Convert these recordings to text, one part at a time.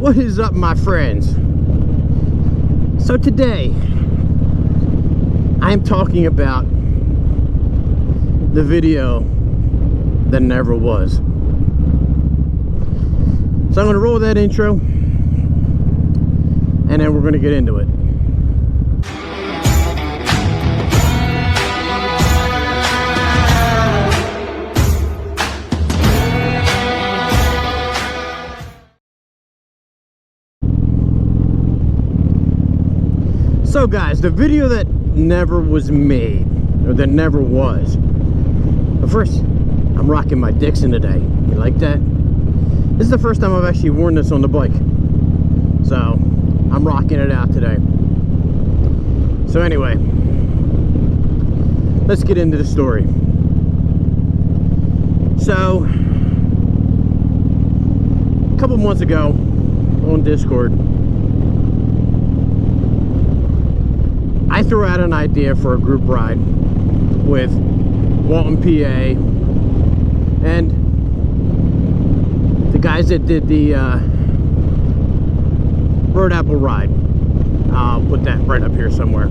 What is up, my friends? So today I am talking about the video that never was. So I'm going to roll that intro and then we're going to get into it. So guys, the video that never was made, or that never was. But first, I'm rocking my Dixon today. You like that? This is the first time I've actually worn this on the bike. So, I'm rocking it out today. So anyway, let's get into the story. So, a couple months ago on Discord, I threw out an idea for a group ride with Vulcan, PA, and the guys that did the Road Apple ride. I'll put that right up here somewhere.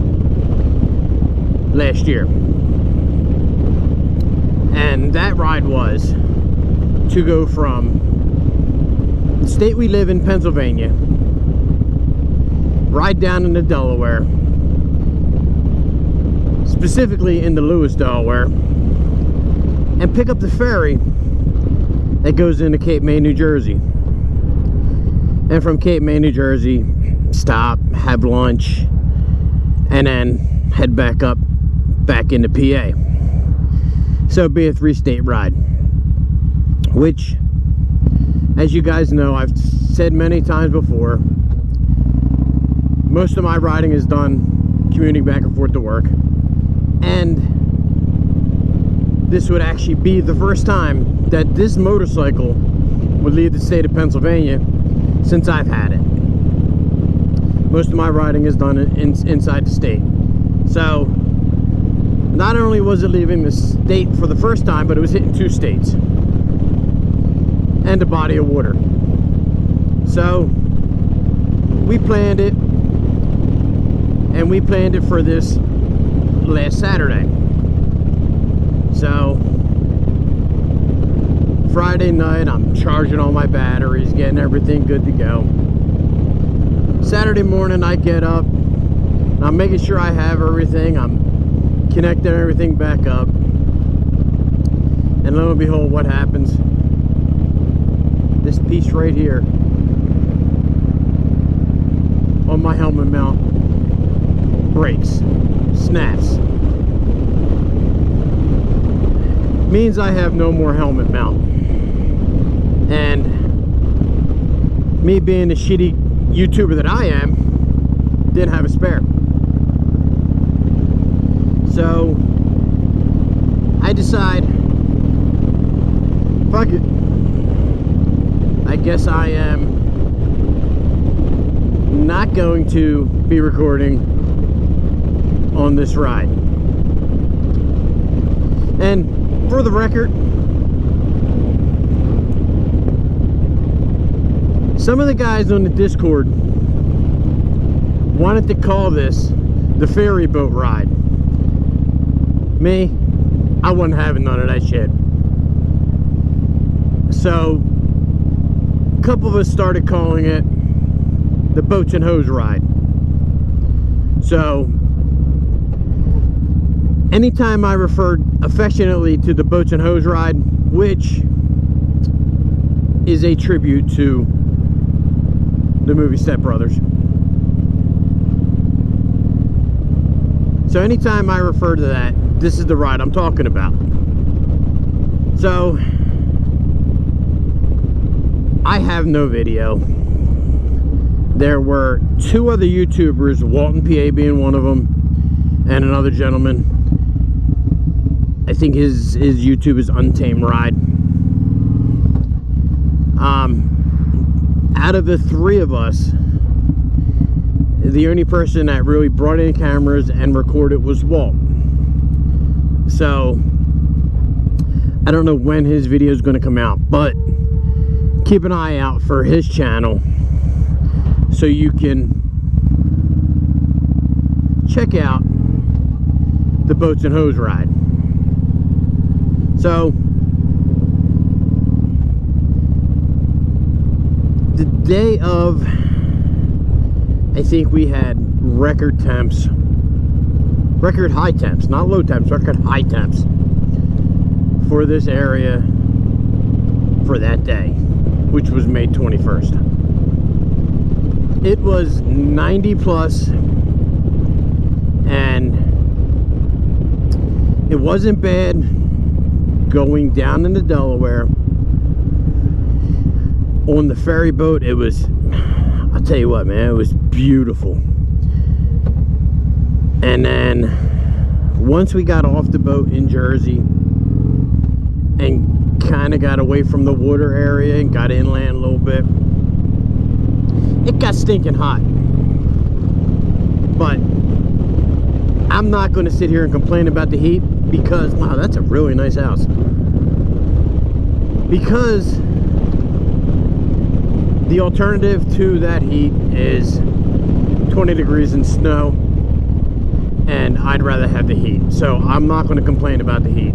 Last year. And that ride was to go from the state we live in, Pennsylvania, ride down into Delaware, specifically into Lewis, Delaware, and pick up the ferry that goes into Cape May, New Jersey. And from Cape May, New Jersey, stop, have lunch, and then head back up, back into PA. So it'd be a 3-state ride, which, as you guys know, I've said many times before, most of my riding is done commuting back and forth to work. And this would actually be the first time that this motorcycle would leave the state of Pennsylvania since I've had it. Most of my riding is done inside the state. So not only was it leaving the state for the first time, but it was hitting 2 states and a body of water. So we planned it, and we planned it for this last Saturday. So Friday night, I'm charging all my batteries, getting everything good to go. Saturday morning, I get up, I'm making sure I have everything, I'm connecting everything back up, and lo and behold, what happens? This piece right here on my helmet mount breaks, snaps. Means I have no more helmet mount. And me being the shitty YouTuber that I am, didn't have a spare. So I decide, fuck it, I guess I am not going to be recording on this ride. And for the record, some of the guys on the Discord wanted to call this the ferry boat ride. Me, I wasn't having none of that shit. So a couple of us started calling it the boats and hose ride. So anytime I referred affectionately to the boats and hose ride, which is a tribute to the movie Step Brothers. So anytime I refer to that, this is the ride I'm talking about. So I have no video. There were 2 other YouTubers, Vulcan, PA being one of them, and another gentleman. I think his YouTube is Untamed Ride. Out of the 3 of us, the only person that really brought in cameras and recorded was Walt. So I don't know when his video is going to come out, but keep an eye out for his channel so you can check out the boats and hose ride. So the day of, I think we had record temps, record high temps, not low temps, record high temps for this area for that day, which was May 21st. It was 90 plus, and it wasn't bad going down into Delaware. On the ferry boat, it was, I'll tell you what, man, it was beautiful. And then once we got off the boat in Jersey and kind of got away from the water area and got inland a little bit, it got stinking hot. But I'm not going to sit here and complain about the heat, because wow, that's a really nice house. Because the alternative to that heat is 20 degrees and snow, and I'd rather have the heat. So I'm not going to complain about the heat.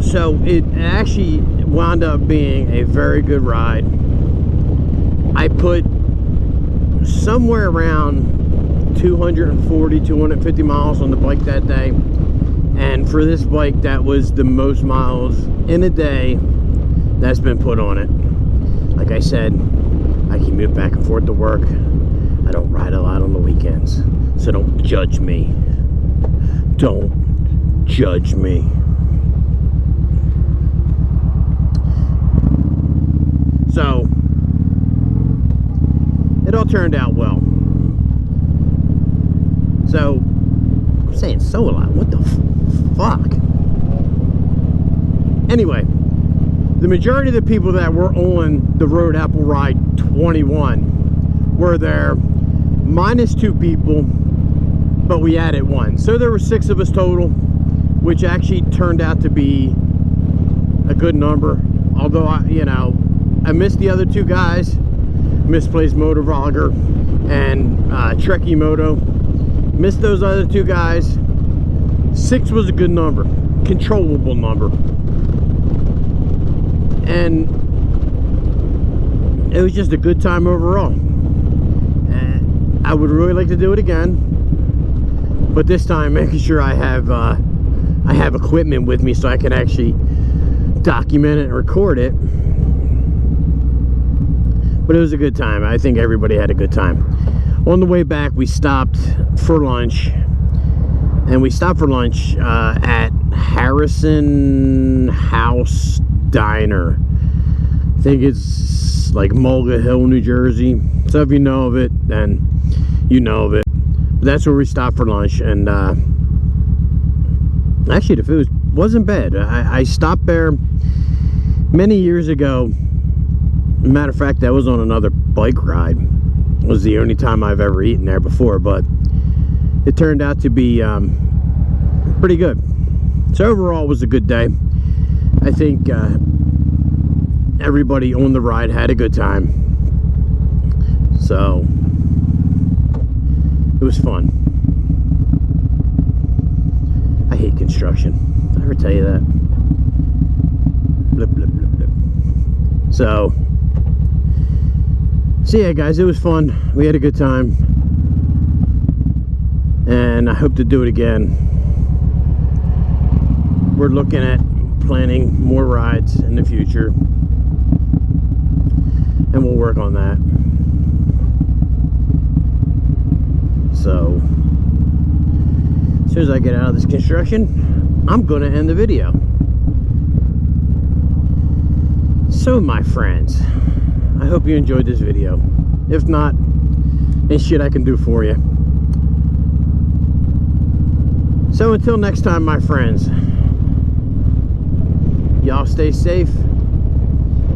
So it actually wound up being a very good ride. I put somewhere around 240, 250 miles on the bike that day. And for this bike, that was the most miles in a day that's been put on it. Like I said, I commute back and forth to work. I don't ride a lot on the weekends. So don't judge me. Don't judge me. So, it all turned out well. So, I'm saying so a lot. What the fuck? Anyway, the majority of the people that were on the Road Apple Ride 21 were there, minus 2 people, but we added 1. So there were 6 of us total, which actually turned out to be a good number. Although, I missed the other 2 guys, Misplaced Motor Vlogger and Trekkie Moto. Missed those other 2 guys. 6 was a good number, controllable number, and it was just a good time overall. And I would really like to do it again, but this time making sure I have equipment with me so I can actually document it and record it. But it was a good time. I think everybody had a good time. On the way back, we stopped for lunch. And we stopped for lunch at Harrison House Diner. I think it's like Mulga Hill, New Jersey. So if you know of it, then you know of it. But that's where we stopped for lunch. And actually, the food wasn't bad. I stopped there many years ago. Matter of fact, that was on another bike ride. It was the only time I've ever eaten there before, but it turned out to be pretty good. So overall, it was a good day. I think everybody on the ride had a good time. So it was fun. I hate construction. Did I ever tell you that? Blip, blip, blip, blip. So yeah, guys, it was fun. We had a good time, and I hope to do it again. We're looking at planning more rides in the future, and we'll work on that. So as soon as I get out of this construction, I'm gonna end the video. So my friends, I hope you enjoyed this video. If not, ain't shit I can do for you. So until next time, my friends, y'all stay safe.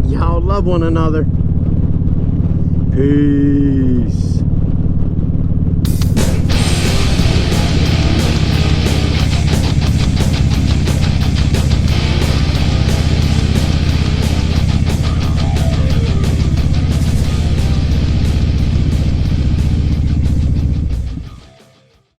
Y'all love one another. Peace.